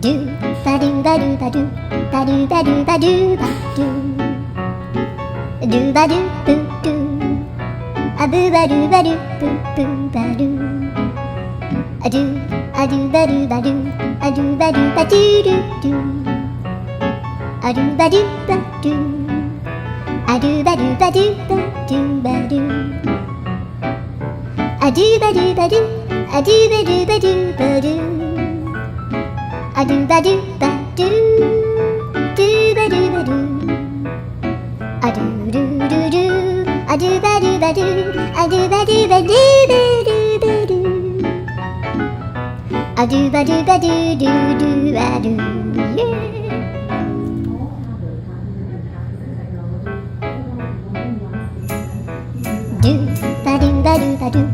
do ba do ba do ba do ba do ba do ba do ba do ba do boo do a boo ba do ba do boo boo ba do a do ba do ba do a do ba do ba do do do a do ba do ba do a do ba do ba do ba do ba do a do ba do ba do a do ba do ba do ba do a do ba do ba do do ba do ba do a do do do do a do ba do ba do a do ba do ba do ba do ba do a do ba do ba do do do ba do yeah. Do ba do ba do ba do